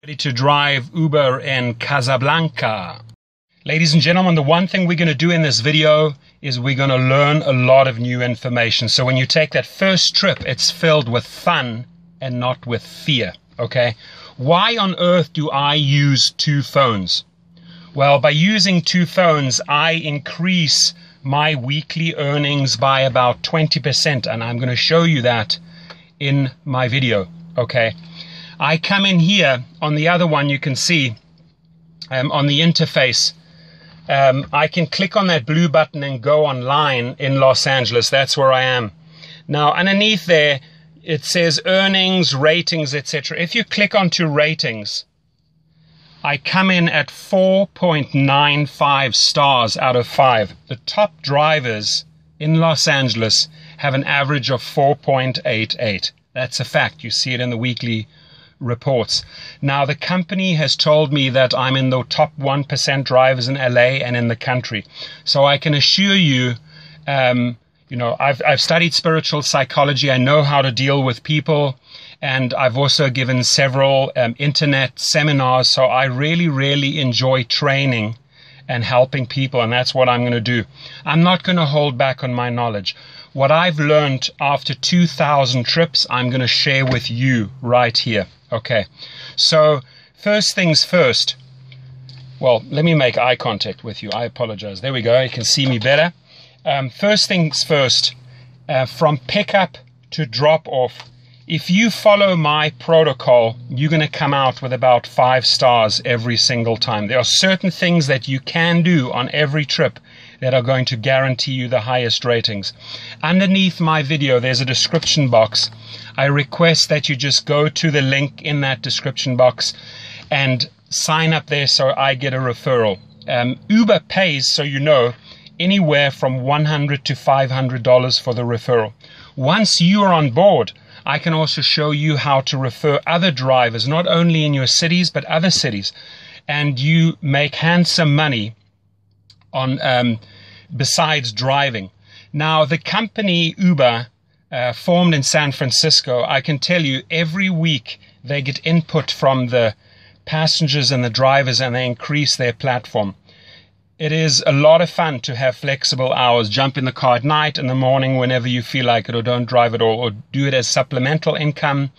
Ready to drive Uber in Casablanca. Ladies and gentlemen, the one thing we're going to do in this video is we're going to learn a lot of new information. So when you take that first trip, it's filled with fun and not with fear, okay? Why on earth do I use two phones? Well, by using two phones, I increase my weekly earnings by about 20%, and I'm going to show you that in my video, okay? I come in here on the other one, you can see on the interface, I can click on that blue button and go online in Los Angeles. That's where I am. Now, underneath there, it says earnings, ratings, etc. If you click onto ratings, I come in at 4.95 stars out of 5. The top drivers in Los Angeles have an average of 4.88. That's a fact. You see it in the weekly reports. Now, the company has told me that I'm in the top 1% drivers in LA and in the country. So I can assure you, I've studied spiritual psychology. I know how to deal with people, and I've also given several internet seminars. So I really, really enjoy training and helping people, and that's what I'm going to do. I'm not going to hold back on my knowledge. What I've learned after 2,000 trips, I'm going to share with you right here. Okay, so first things first. Well, let me make eye contact with you. I apologize. There we go. You can see me better. First things first, from pickup to drop off, if you follow my protocol, you're going to come out with about 5 stars every single time. There are certain things that you can do on every trip that are going to guarantee you the highest ratings. Underneath my video, there's a description box. I request that you just go to the link in that description box and sign up there so I get a referral. Uber pays, so you know, anywhere from $100 to $500 for the referral. Once you are on board, I can also show you how to refer other drivers, not only in your cities, but other cities. And you make handsome money on besides driving. Now, the company Uber, formed in San Francisco, I can tell you every week they get input from the passengers and the drivers, and they increase their platform. It is a lot of fun to have flexible hours. Jump in the car at night, in the morning, whenever you feel like it, or don't drive at all, or do it as supplemental income.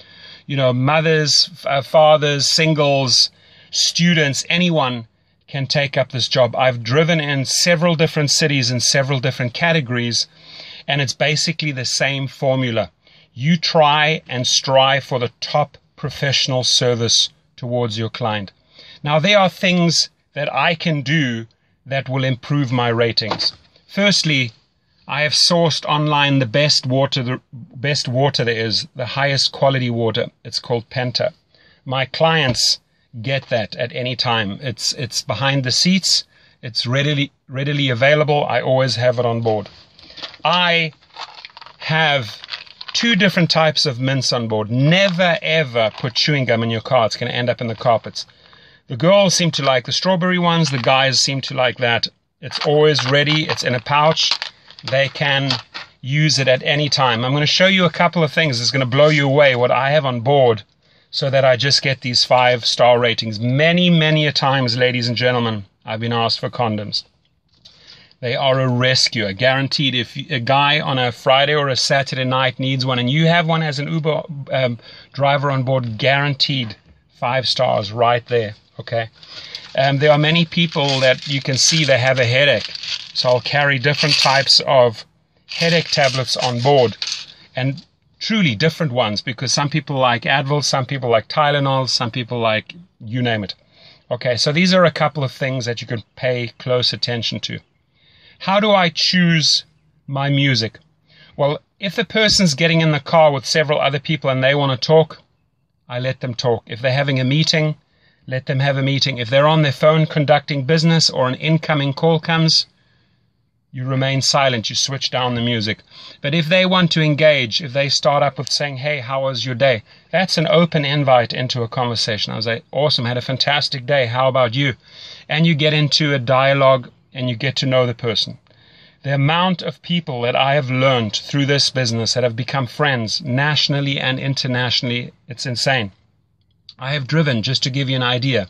You know, mothers, fathers, singles, students, anyone can take up this job. I've driven in several different cities in several different categories, and it's basically the same formula. You try and strive for the top professional service towards your client. Now, there are things that I can do that will improve my ratings. Firstly, I have sourced online the best water there is, the highest quality water. It's called Penta. My clients get that at any time. It's behind the seats. It's readily available. I always have it on board. I have 2 different types of mints on board. Never ever put chewing gum in your car. It's going to end up in the carpets. The girls seem to like the strawberry ones. The guys seem to like that. It's always ready. It's in a pouch. They can use it at any time. I'm going to show you a couple of things. It's going to blow you away what I have on board, so that I just get these 5-star ratings. Many, many a times, ladies and gentlemen, I've been asked for condoms. They are a rescue, guaranteed. If a guy on a Friday or a Saturday night needs one, and you have one as an Uber driver on board, guaranteed 5 stars right there, okay? There are many people that you can see they have a headache. So I'll carry different types of headache tablets on board, and truly different ones, because some people like Advil, some people like Tylenol, some people like you name it. Okay, so these are a couple of things that you can pay close attention to. How do I choose my music? Well, if the person's getting in the car with several other people and they want to talk, I let them talk. If they're having a meeting, let them have a meeting. If they're on their phone conducting business or an incoming call comes, you remain silent, you switch down the music. But if they want to engage, if they start up with saying, hey, how was your day? That's an open invite into a conversation. I was like, awesome, had a fantastic day. How about you? And you get into a dialogue and you get to know the person. The amount of people that I have learned through this business that have become friends nationally and internationally, it's insane. I have driven, just to give you an idea,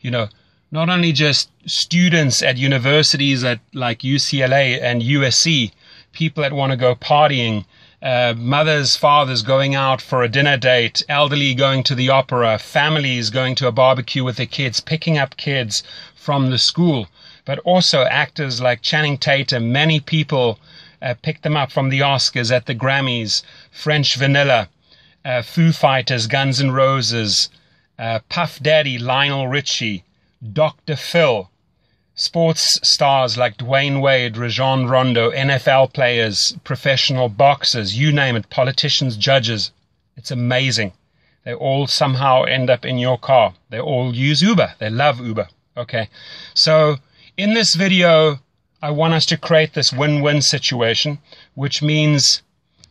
you know, not only just students at universities like UCLA and USC, people that want to go partying, mothers, fathers going out for a dinner date, elderly going to the opera, families going to a barbecue with their kids, picking up kids from the school, but also actors like Channing Tatum. Many people picked them up from the Oscars, at the Grammys, French Vanilla, Foo Fighters, Guns N' Roses, Puff Daddy, Lionel Richie, Dr. Phil, sports stars like Dwayne Wade, Rajon Rondo, NFL players, professional boxers, you name it, politicians, judges. It's amazing. They all somehow end up in your car. They all use Uber. They love Uber. Okay. So in this video, I want us to create this win-win situation, which means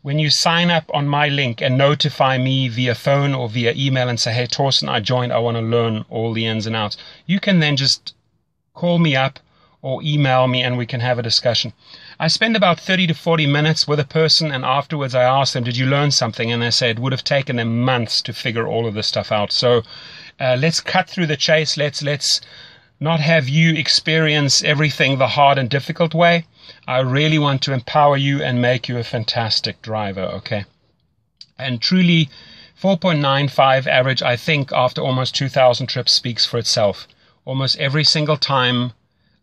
when you sign up on my link and notify me via phone or via email and say, hey, Torsten, I joined, I want to learn all the ins and outs, you can then just call me up or email me and we can have a discussion. I spend about 30 to 40 minutes with a person, and afterwards I ask them, did you learn something? And they say it would have taken them months to figure all of this stuff out. So let's cut through the chase. Let's not have you experience everything the hard and difficult way. I really want to empower you and make you a fantastic driver, okay? And truly, 4.95 average, I think, after almost 2,000 trips speaks for itself. Almost every single time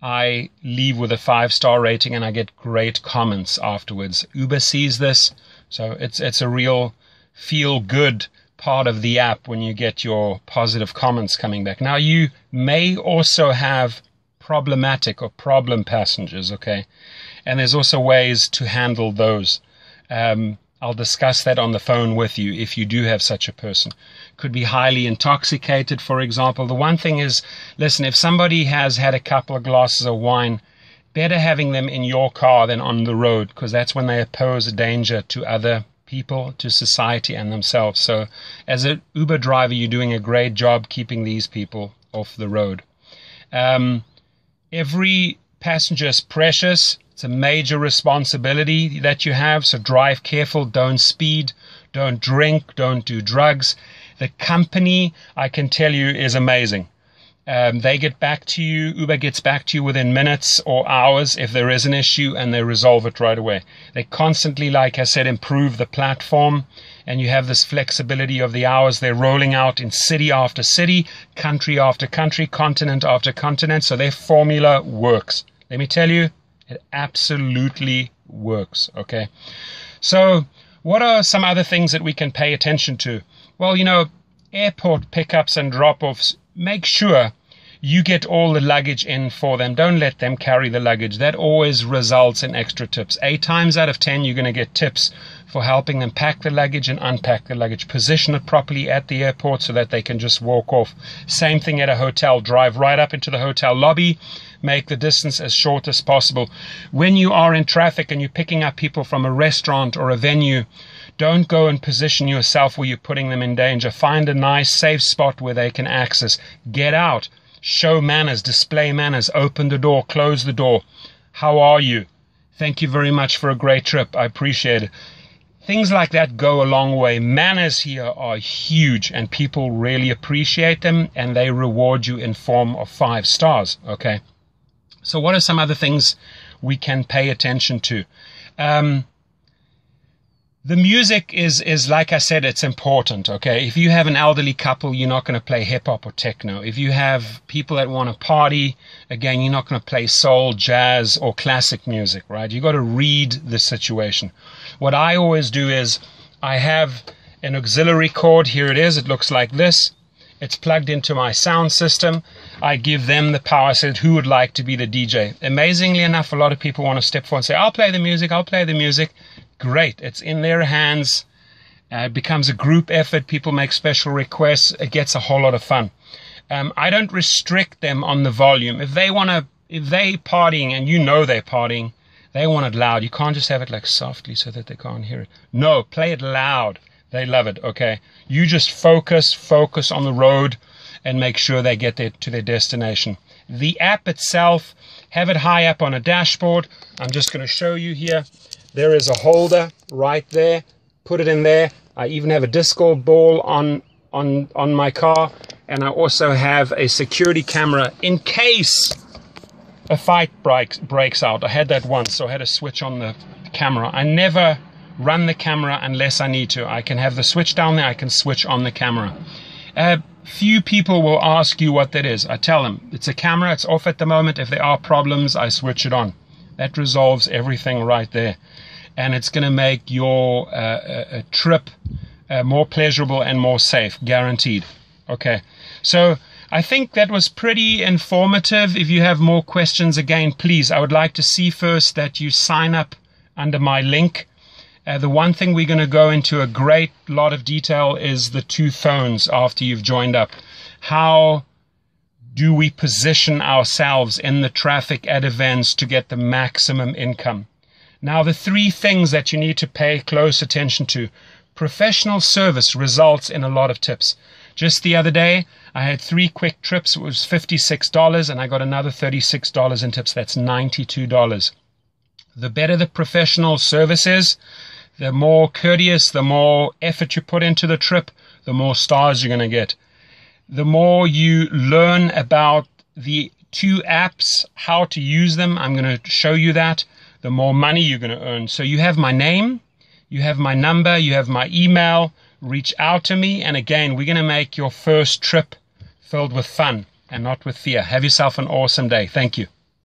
I leave with a 5-star rating and I get great comments afterwards. Uber sees this, so it's a real feel-good part of the app when you get your positive comments coming back. Now, you may also have problematic or problem passengers, okay? And there's also ways to handle those. I'll discuss that on the phone with you if you do have such a person. Could be highly intoxicated, for example. The one thing is, listen, if somebody has had a couple of glasses of wine, better having them in your car than on the road, because that's when they pose a danger to other people, to society and themselves. So as an Uber driver, you're doing a great job keeping these people off the road. Every passenger is precious. It's a major responsibility that you have, so drive careful, don't speed, don't drink, don't do drugs. The company, I can tell you, is amazing. They get back to you, Uber gets back to you within minutes or hours if there is an issue, and they resolve it right away. They constantly, like I said, improve the platform, and you have this flexibility of the hours. They're rolling out in city after city, country after country, continent after continent, so their formula works. Let me tell you, it absolutely works, okay? So what are some other things that we can pay attention to? Well, you know, airport pickups and drop-offs, make sure you get all the luggage in for them. Don't let them carry the luggage. That always results in extra tips. 8 times out of 10, you're going to get tips for helping them pack the luggage and unpack the luggage. Position it properly at the airport so that they can just walk off. Same thing at a hotel. Drive right up into the hotel lobby. Make the distance as short as possible. When you are in traffic and you're picking up people from a restaurant or a venue, don't go and position yourself where you're putting them in danger. Find a nice, safe spot where they can access. Get out. Show manners. Display manners. Open the door. Close the door. How are you? Thank you very much for a great trip. I appreciate it. Things like that go a long way. Manners here are huge, and people really appreciate them, and they reward you in form of 5 stars, okay? So what are some other things we can pay attention to? The music is, like I said, it's important, okay? If you have an elderly couple, you're not going to play hip-hop or techno. If you have people that want to party, again, you're not going to play soul, jazz, or classic music, right? You've got to read the situation. What I always do is I have an auxiliary cord. Here it is. It looks like this. It's plugged into my sound system. I give them the power. I said, who would like to be the DJ? Amazingly enough, a lot of people want to step forward and say, I'll play the music, I'll play the music. Great. It's in their hands. It becomes a group effort. People make special requests. It gets a whole lot of fun. I don't restrict them on the volume. If they partying and you know they're partying, they want it loud. You can't just have it like softly so that they can't hear it. No, play it loud. They love it, okay? You just focus on the road and make sure they get to their destination. The app itself, have it high up on a dashboard. I'm just going to show you here. There is a holder right there. Put it in there. I even have a disco ball on on my car, and I also have a security camera in case a fight breaks out. I had that once, so I had to switch on the camera. I never run the camera unless I need to. I can have the switch down there, I can switch on the camera. Few people will ask you what that is. I tell them, it's a camera, it's off at the moment. If there are problems, I switch it on. That resolves everything right there. And it's going to make your trip more pleasurable and more safe, guaranteed. Okay, so I think that was pretty informative. If you have more questions, again, please, I would like to see first that you sign up under my link. The one thing we're going to go into a great lot of detail is the 2 phones after you've joined up. How do we position ourselves in the traffic at events to get the maximum income? Now, the 3 things that you need to pay close attention to. Professional service results in a lot of tips. Just the other day, I had 3 quick trips. It was $56, and I got another $36 in tips. That's $92. The better the professional service is, the more courteous, the more effort you put into the trip, the more stars you're going to get. The more you learn about the 2 apps, how to use them, I'm going to show you that, the more money you're going to earn. So you have my name, you have my number, you have my email. Reach out to me, and again, we're going to make your first trip filled with fun and not with fear. Have yourself an awesome day. Thank you.